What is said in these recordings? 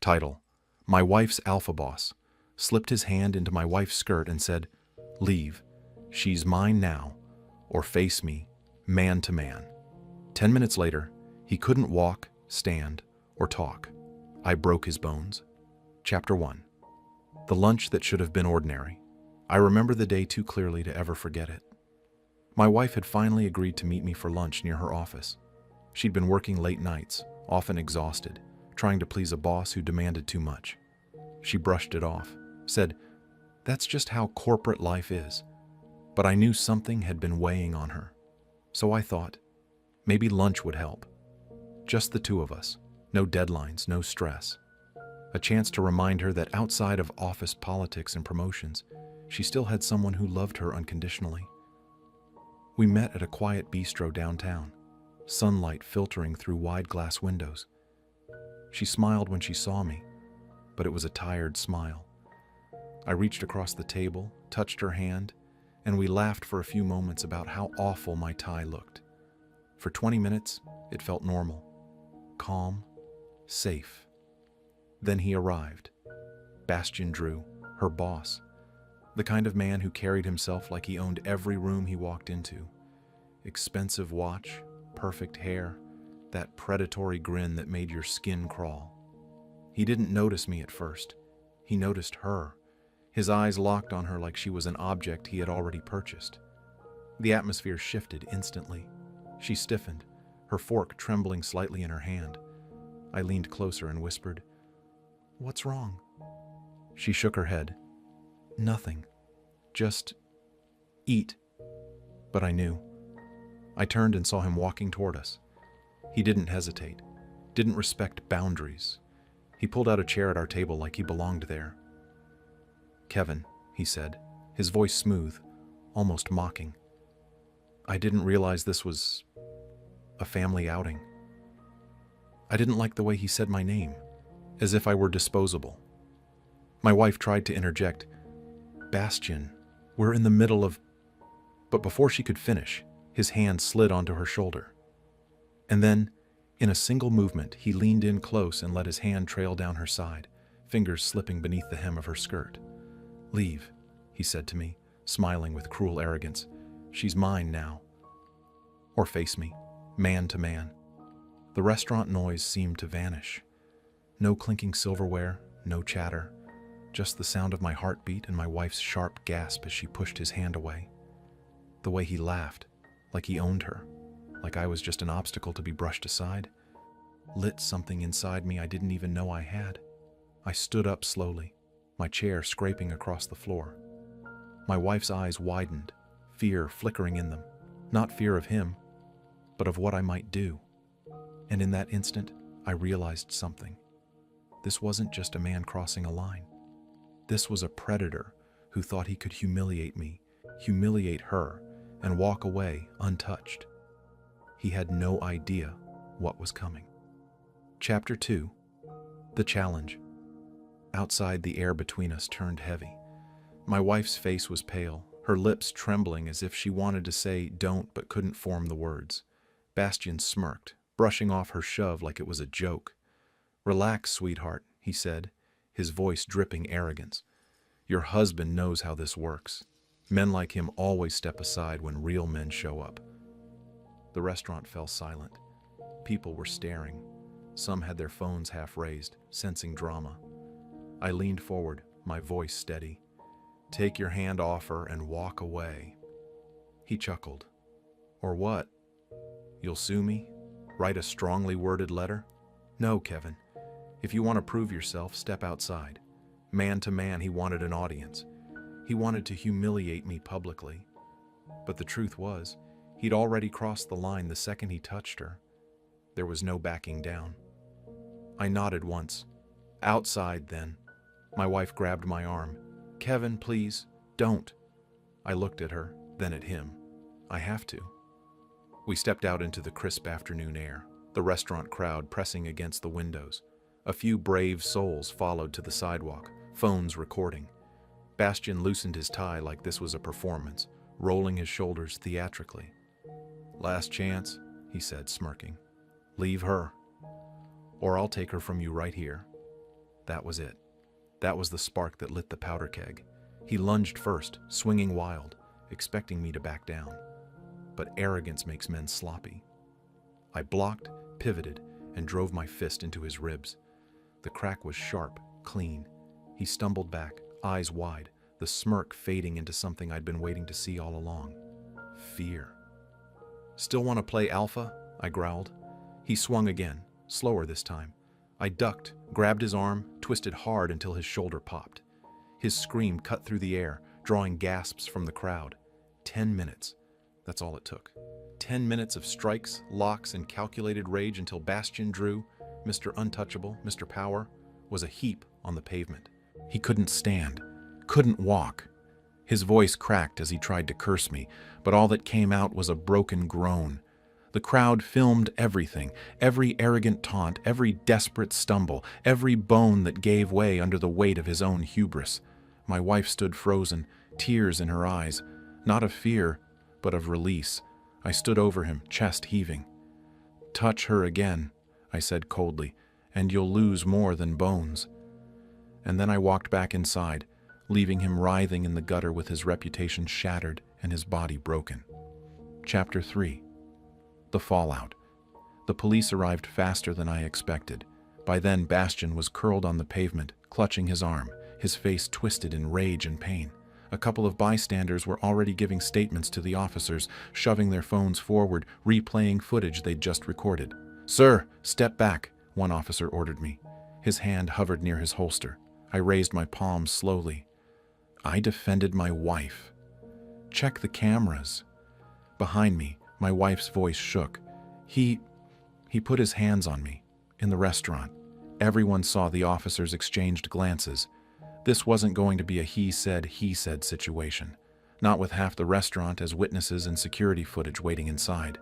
Title: My Wife's Alpha Boss. Slipped his hand into my wife's skirt and said, "Leave. She's mine now, or face me, man to man." 10 minutes later, he couldn't walk, stand, or talk. I broke his bones. Chapter 1. The lunch that should have been ordinary. I remember the day too clearly to ever forget it. My wife had finally agreed to meet me for lunch near her office. She'd been working late nights, often exhausted, trying to please a boss who demanded too much. She brushed it off, said, "That's just how corporate life is." But I knew something had been weighing on her. So I thought, maybe lunch would help. Just the two of us, no deadlines, no stress. A chance to remind her that outside of office politics and promotions, she still had someone who loved her unconditionally. We met at a quiet bistro downtown, sunlight filtering through wide glass windows. She smiled when she saw me, but it was a tired smile. I reached across the table, touched her hand, and we laughed for a few moments about how awful my tie looked. For 20 minutes, it felt normal, calm, safe. Then he arrived. Bastian Drew, her boss, the kind of man who carried himself like he owned every room he walked into. Expensive watch, perfect hair, that predatory grin that made your skin crawl. He didn't notice me at first. He noticed her. His eyes locked on her like she was an object he had already purchased. The atmosphere shifted instantly. She stiffened, her fork trembling slightly in her hand. I leaned closer and whispered, "What's wrong?" She shook her head. "Nothing. Just eat." But I knew. I turned and saw him walking toward us. He didn't hesitate, didn't respect boundaries. He pulled out a chair at our table like he belonged there. "Kevin," he said, his voice smooth, almost mocking. I didn't realize this was a family outing. I didn't like the way he said my name, as if I were disposable. My wife tried to interject, "Bastian, we're in the middle of..." But before she could finish, his hand slid onto her shoulder. And then, in a single movement, he leaned in close and let his hand trail down her side, fingers slipping beneath the hem of her skirt. "Leave," he said to me, smiling with cruel arrogance. "She's mine now. Or face me, man to man." The restaurant noise seemed to vanish. No clinking silverware, no chatter, just the sound of my heartbeat and my wife's sharp gasp as she pushed his hand away. The way he laughed, like he owned her, like I was just an obstacle to be brushed aside, lit something inside me I didn't even know I had. I stood up slowly, my chair scraping across the floor. My wife's eyes widened, fear flickering in them, not fear of him, but of what I might do. And in that instant, I realized something. This wasn't just a man crossing a line. This was a predator who thought he could humiliate me, humiliate her, and walk away untouched. He had no idea what was coming. Chapter 2. The Challenge. Outside, the air between us turned heavy. My wife's face was pale, her lips trembling as if she wanted to say "don't" but couldn't form the words. Bastian smirked, brushing off her shove like it was a joke. "Relax, sweetheart," he said, his voice dripping arrogance. "Your husband knows how this works. Men like him always step aside when real men show up." The restaurant fell silent. People were staring. Some had their phones half raised, sensing drama. I leaned forward, my voice steady. "Take your hand off her and walk away." He chuckled. "Or what? You'll sue me? Write a strongly worded letter?" "No, Kevin. If you want to prove yourself, step outside." Man to man, he wanted an audience. He wanted to humiliate me publicly. But the truth was, he'd already crossed the line the second he touched her. There was no backing down. I nodded once. "Outside, then." My wife grabbed my arm. "Kevin, please, don't." I looked at her, then at him. "I have to." We stepped out into the crisp afternoon air, the restaurant crowd pressing against the windows. A few brave souls followed to the sidewalk, phones recording. Bastian loosened his tie like this was a performance, rolling his shoulders theatrically. "Last chance," he said, smirking. "Leave her, or I'll take her from you right here." That was it. That was the spark that lit the powder keg. He lunged first, swinging wild, expecting me to back down. But arrogance makes men sloppy. I blocked, pivoted, and drove my fist into his ribs. The crack was sharp, clean. He stumbled back, eyes wide, the smirk fading into something I'd been waiting to see all along. Fear. "Still want to play alpha?" I growled. He swung again, slower this time. I ducked, grabbed his arm, twisted hard until his shoulder popped. His scream cut through the air, drawing gasps from the crowd. 10 minutes. That's all it took. 10 minutes of strikes, locks, and calculated rage until Bastion Drew, Mr. Untouchable, Mr. Power, was a heap on the pavement. He couldn't stand, couldn't walk. His voice cracked as he tried to curse me, but all that came out was a broken groan. The crowd filmed everything, every arrogant taunt, every desperate stumble, every bone that gave way under the weight of his own hubris. My wife stood frozen, tears in her eyes, not of fear, but of release. I stood over him, chest heaving. "Touch her again," I said coldly, "and you'll lose more than bones." And then I walked back inside, leaving him writhing in the gutter with his reputation shattered and his body broken. Chapter 3. The fallout. The police arrived faster than I expected. By then, Bastion was curled on the pavement, clutching his arm, his face twisted in rage and pain. A couple of bystanders were already giving statements to the officers, shoving their phones forward, replaying footage they'd just recorded. "Sir, step back," one officer ordered me. His hand hovered near his holster. I raised my palm slowly. I defended my wife. "Check the cameras." Behind me, my wife's voice shook. He put his hands on me. In the restaurant. Everyone saw the officers exchanged glances. This wasn't going to be a he said situation. Not with half the restaurant as witnesses and security footage waiting inside.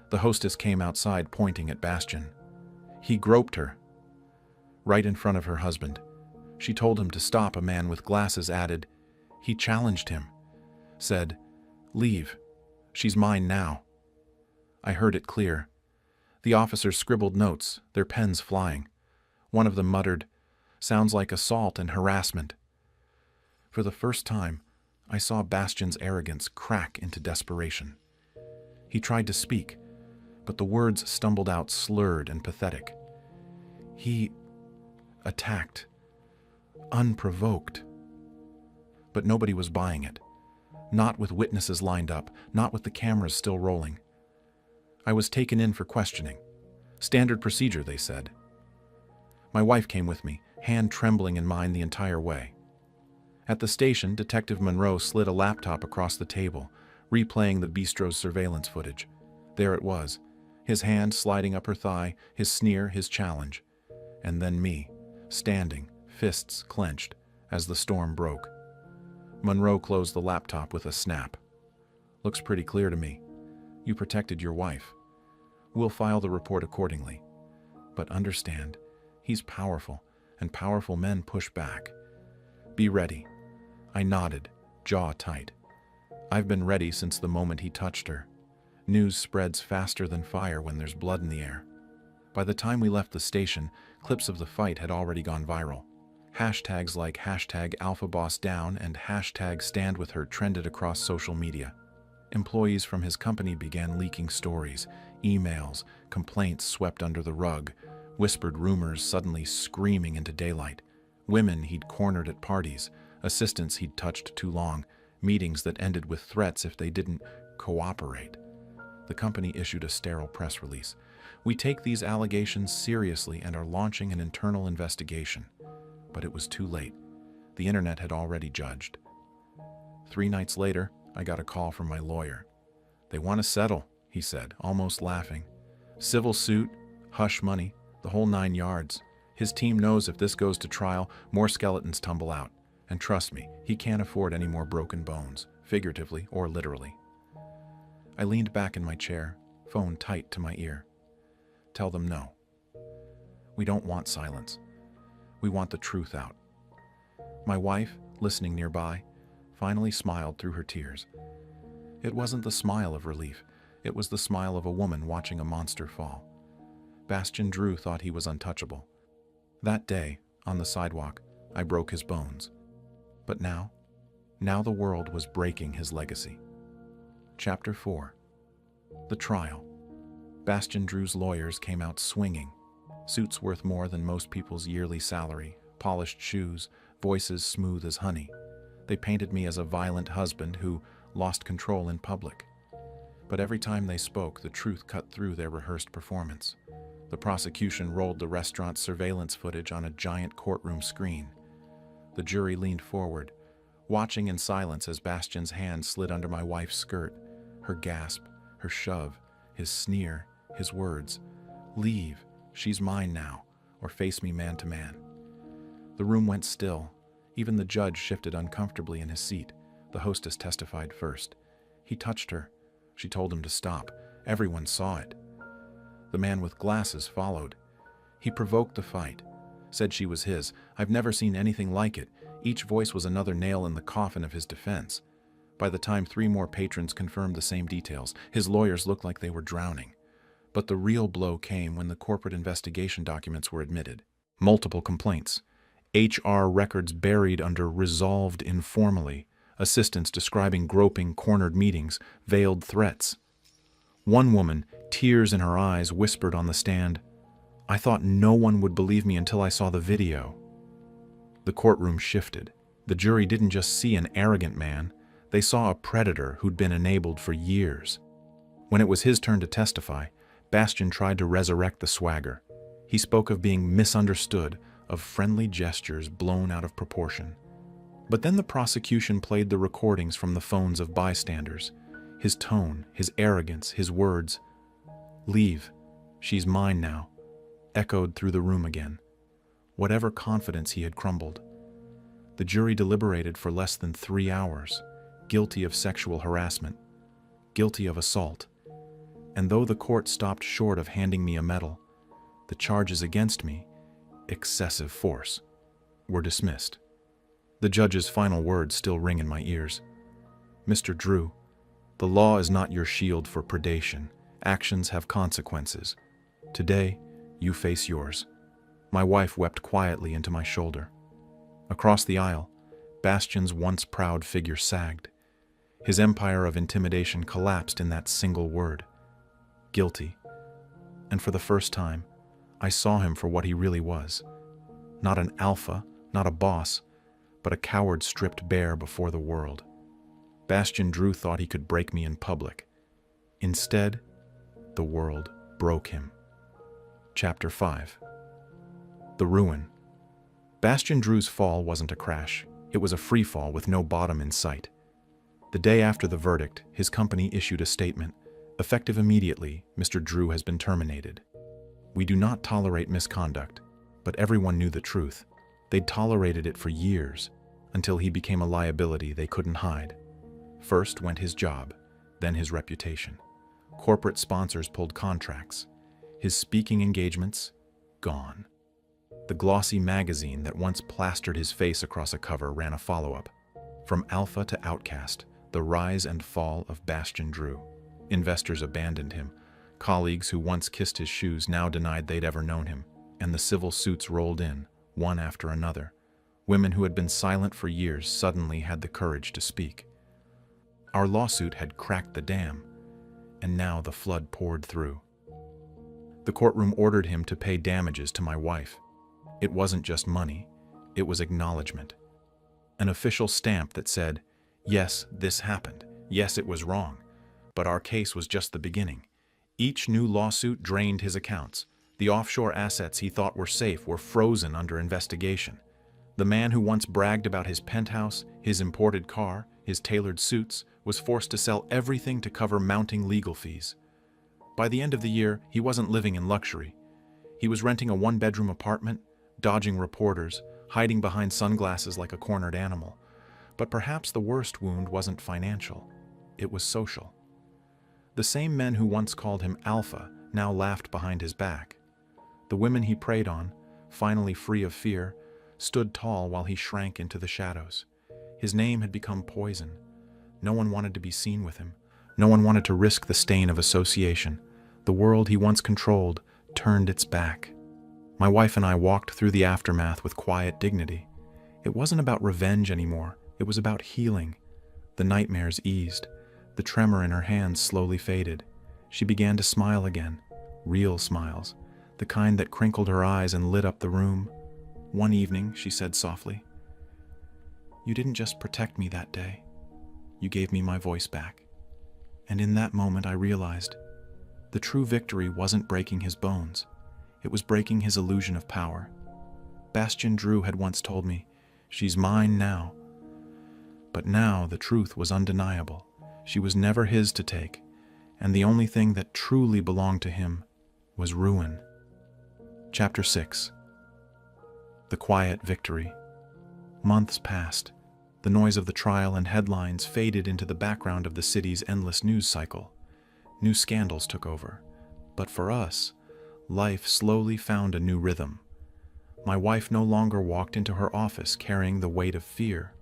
The hostess came outside pointing at Bastion. He groped her. Right in front of her husband. She told him to stop. A man with glasses added. He challenged him. Said, "Leave. She's mine now." I heard it clear. The officers scribbled notes, their pens flying. One of them muttered, "Sounds like assault and harassment." For the first time, I saw Bastion's arrogance crack into desperation. He tried to speak, but the words stumbled out slurred and pathetic. He attacked, unprovoked. But nobody was buying it. Not with witnesses lined up, not with the cameras still rolling. I was taken in for questioning. Standard procedure, they said. My wife came with me, hand trembling in mine the entire way. At the station, Detective Monroe slid a laptop across the table, replaying the bistro's surveillance footage. There it was, his hand sliding up her thigh, his sneer, his challenge. And then me, standing, fists clenched, as the storm broke. Monroe closed the laptop with a snap. "Looks pretty clear to me. You protected your wife. We'll file the report accordingly. But understand, he's powerful, and powerful men push back. Be ready." I nodded, jaw tight. I've been ready since the moment he touched her. News spreads faster than fire when there's blood in the air. By the time we left the station, clips of the fight had already gone viral. Hashtags like #AlphaBossDown and #StandWithHer trended across social media. Employees from his company began leaking stories, emails, complaints swept under the rug, whispered rumors suddenly screaming into daylight, women he'd cornered at parties, assistants he'd touched too long, meetings that ended with threats if they didn't cooperate. The company issued a sterile press release. "We take these allegations seriously and are launching an internal investigation." But it was too late. The internet had already judged. 3 nights later, I got a call from my lawyer. "They want to settle," he said, almost laughing. "Civil suit, hush money, the whole 9 yards. His team knows if this goes to trial, more skeletons tumble out. And trust me, he can't afford any more broken bones, figuratively or literally." I leaned back in my chair, phone tight to my ear. "Tell them no. We don't want silence. We want the truth out." My wife, listening nearby, finally smiled through her tears. It wasn't the smile of relief. It was the smile of a woman watching a monster fall. Bastion Drew thought he was untouchable. That day, on the sidewalk, I broke his bones. But now the world was breaking his legacy. Chapter 4. The Trial. Bastian Drew's lawyers came out swinging. Suits worth more than most people's yearly salary, polished shoes, voices smooth as honey. They painted me as a violent husband who lost control in public. But every time they spoke, the truth cut through their rehearsed performance. The prosecution rolled the restaurant's surveillance footage on a giant courtroom screen. The jury leaned forward, watching in silence as Bastian's hand slid under my wife's skirt. Her gasp, her shove, his sneer, his words, "Leave, she's mine now, or face me man to man." The room went still. Even the judge shifted uncomfortably in his seat. The hostess testified first. He touched her. She told him to stop. Everyone saw it. The man with glasses followed. He provoked the fight, said she was his. I've never seen anything like it. Each voice was another nail in the coffin of his defense. By the time 3 more patrons confirmed the same details, his lawyers looked like they were drowning. But the real blow came when the corporate investigation documents were admitted. Multiple complaints. HR records buried under "resolved informally," assistants describing groping, cornered meetings, veiled threats. One woman, tears in her eyes, whispered on the stand, "I thought no one would believe me until I saw the video." The courtroom shifted. The jury didn't just see an arrogant man, they saw a predator who'd been enabled for years. When it was his turn to testify, Bastian tried to resurrect the swagger. He spoke of being misunderstood, of friendly gestures blown out of proportion. But then the prosecution played the recordings from the phones of bystanders. His tone, his arrogance, his words, "Leave, she's mine now," echoed through the room again. Whatever confidence he had crumbled. The jury deliberated for less than 3 hours, guilty of sexual harassment, guilty of assault. And though the court stopped short of handing me a medal, the charges against me, excessive force, were dismissed. The judge's final words still ring in my ears. "Mr. Drew, the law is not your shield for predation. Actions have consequences. Today, you face yours." My wife wept quietly into my shoulder. Across the aisle, Bastian's once proud figure sagged. His empire of intimidation collapsed in that single word. Guilty. And for the first time, I saw him for what he really was. Not an alpha, not a boss, but a coward stripped bare before the world. Bastian Drew thought he could break me in public. Instead, the world broke him. Chapter 5. The Ruin. Bastian Drew's fall wasn't a crash. It was a free fall with no bottom in sight. The day after the verdict, his company issued a statement. "Effective immediately, Mr. Drew has been terminated. We do not tolerate misconduct," but everyone knew the truth. They'd tolerated it for years, until he became a liability they couldn't hide. First went his job, then his reputation. Corporate sponsors pulled contracts. His speaking engagements, gone. The glossy magazine that once plastered his face across a cover ran a follow-up. From alpha to outcast, the rise and fall of Bastian Drew. Investors abandoned him. Colleagues who once kissed his shoes now denied they'd ever known him. And the civil suits rolled in, one after another. Women who had been silent for years suddenly had the courage to speak. Our lawsuit had cracked the dam, and now the flood poured through. The courtroom ordered him to pay damages to my wife. It wasn't just money, it was acknowledgement. An official stamp that said, "Yes, this happened. Yes, it was wrong. But our case was just the beginning." Each new lawsuit drained his accounts. The offshore assets he thought were safe were frozen under investigation. The man who once bragged about his penthouse, his imported car, his tailored suits, was forced to sell everything to cover mounting legal fees. By the end of the year, he wasn't living in luxury. He was renting a 1-bedroom apartment, dodging reporters, hiding behind sunglasses like a cornered animal. But perhaps the worst wound wasn't financial. It was social. The same men who once called him alpha now laughed behind his back. The women he preyed on, finally free of fear, stood tall while he shrank into the shadows. His name had become poison. No one wanted to be seen with him. No one wanted to risk the stain of association. The world he once controlled turned its back. My wife and I walked through the aftermath with quiet dignity. It wasn't about revenge anymore. It was about healing. The nightmares eased. The tremor in her hands slowly faded. She began to smile again. Real smiles. The kind that crinkled her eyes and lit up the room. One evening, she said softly, "You didn't just protect me that day. You gave me my voice back." And in that moment, I realized the true victory wasn't breaking his bones. It was breaking his illusion of power. Bastian Drew had once told me, "She's mine now." But now the truth was undeniable. She was never his to take, and the only thing that truly belonged to him was ruin. Chapter 6. The Quiet Victory. Months passed. The noise of the trial and headlines faded into the background of the city's endless news cycle. New scandals took over. But for us, life slowly found a new rhythm. My wife no longer walked into her office carrying the weight of fear.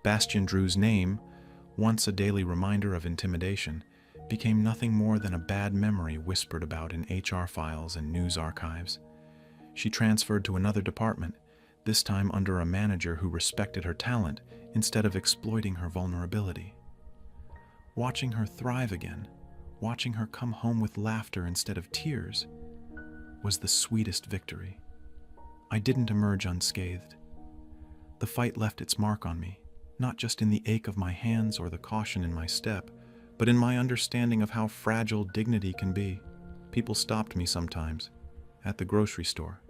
Bastian Drew's name, once a daily reminder of intimidation, became nothing more than a bad memory whispered about in HR files and news archives. She transferred to another department, this time under a manager who respected her talent instead of exploiting her vulnerability. Watching her thrive again, watching her come home with laughter instead of tears, was the sweetest victory. I didn't emerge unscathed. The fight left its mark on me, not just in the ache of my hands or the caution in my step, but in my understanding of how fragile dignity can be. People stopped me sometimes, at the grocery store,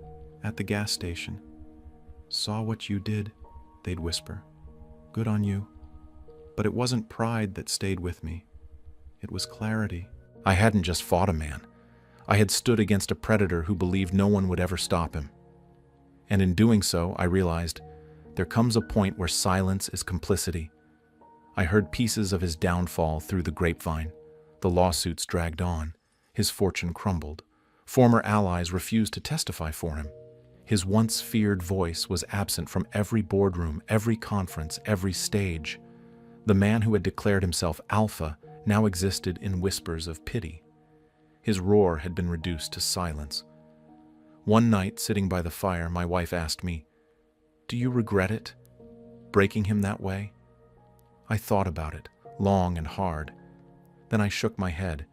at the gas station. "Saw what you did," they'd whisper. "Good on you." But it wasn't pride that stayed with me. It was clarity. I hadn't just fought a man. I had stood against a predator who believed no one would ever stop him. And in doing so, I realized there comes a point where silence is complicity. I heard pieces of his downfall through the grapevine. The lawsuits dragged on. His fortune crumbled. Former allies refused to testify for him. His once feared voice was absent from every boardroom, every conference, every stage. The man who had declared himself alpha now existed in whispers of pity. His roar had been reduced to silence. One night, sitting by the fire, my wife asked me, "Do you regret it, breaking him that way?" I thought about it, long and hard. Then I shook my head.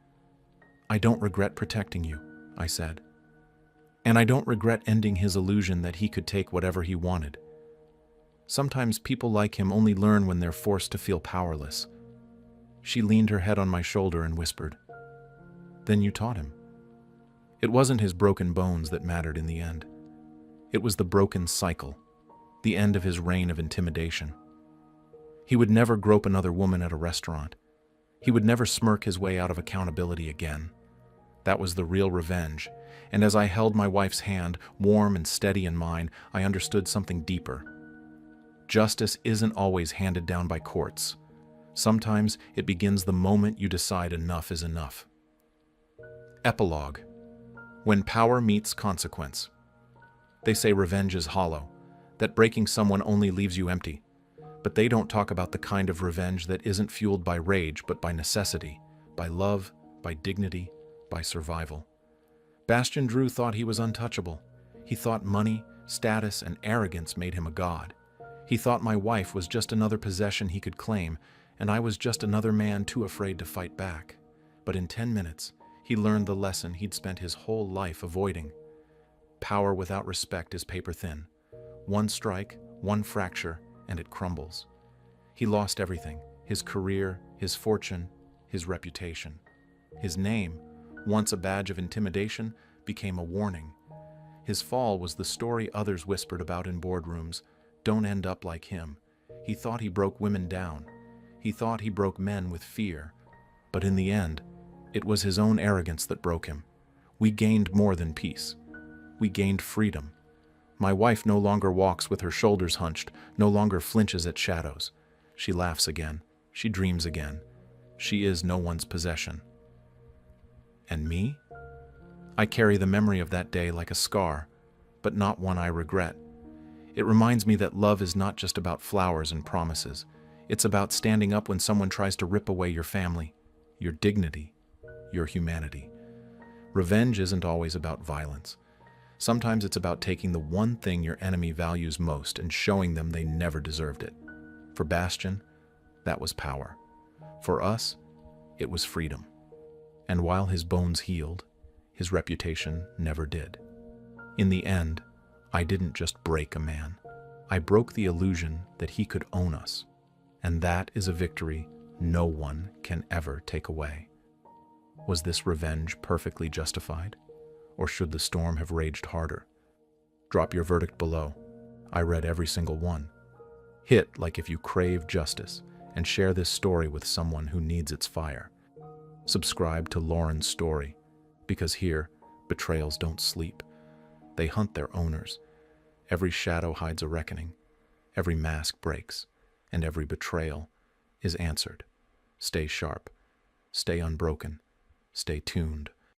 "I don't regret protecting you," I said. "And I don't regret ending his illusion that he could take whatever he wanted. Sometimes people like him only learn when they're forced to feel powerless." She leaned her head on my shoulder and whispered, "Then you taught him." It wasn't his broken bones that mattered in the end. It was the broken cycle, the end of his reign of intimidation. He would never grope another woman at a restaurant. He would never smirk his way out of accountability again. That was the real revenge, and as I held my wife's hand, warm and steady in mine, I understood something deeper. Justice isn't always handed down by courts. Sometimes it begins the moment you decide enough is enough. Epilogue. When power meets consequence. They say revenge is hollow, that breaking someone only leaves you empty. But they don't talk about the kind of revenge that isn't fueled by rage but by necessity, by love, by dignity, by survival. Bastian Drew thought he was untouchable. He thought money, status, and arrogance made him a god. He thought my wife was just another possession he could claim, and I was just another man too afraid to fight back. But in 10 minutes, he learned the lesson he'd spent his whole life avoiding. Power without respect is paper thin. One strike, one fracture, and it crumbles. He lost everything: his career, his fortune, his reputation. His name, once a badge of intimidation, became a warning. His fall was the story others whispered about in boardrooms. Don't end up like him. He thought he broke women down. He thought he broke men with fear. But in the end, it was his own arrogance that broke him. We gained more than peace. We gained freedom. My wife no longer walks with her shoulders hunched, no longer flinches at shadows. She laughs again. She dreams again. She is no one's possession. And me? I carry the memory of that day like a scar, but not one I regret. It reminds me that love is not just about flowers and promises. It's about standing up when someone tries to rip away your family, your dignity, your humanity. Revenge isn't always about violence. Sometimes it's about taking the one thing your enemy values most and showing them they never deserved it. For Bastian, that was power. For us, it was freedom. And while his bones healed, his reputation never did. In the end, I didn't just break a man. I broke the illusion that he could own us. And that is a victory no one can ever take away. Was this revenge perfectly justified? Or should the storm have raged harder? Drop your verdict below. I read every single one. Hit like if you crave justice, and share this story with someone who needs its fire. Subscribe to Lauren's story, because here, betrayals don't sleep. They hunt their owners. Every shadow hides a reckoning. Every mask breaks, and every betrayal is answered. Stay sharp. Stay unbroken. Stay tuned.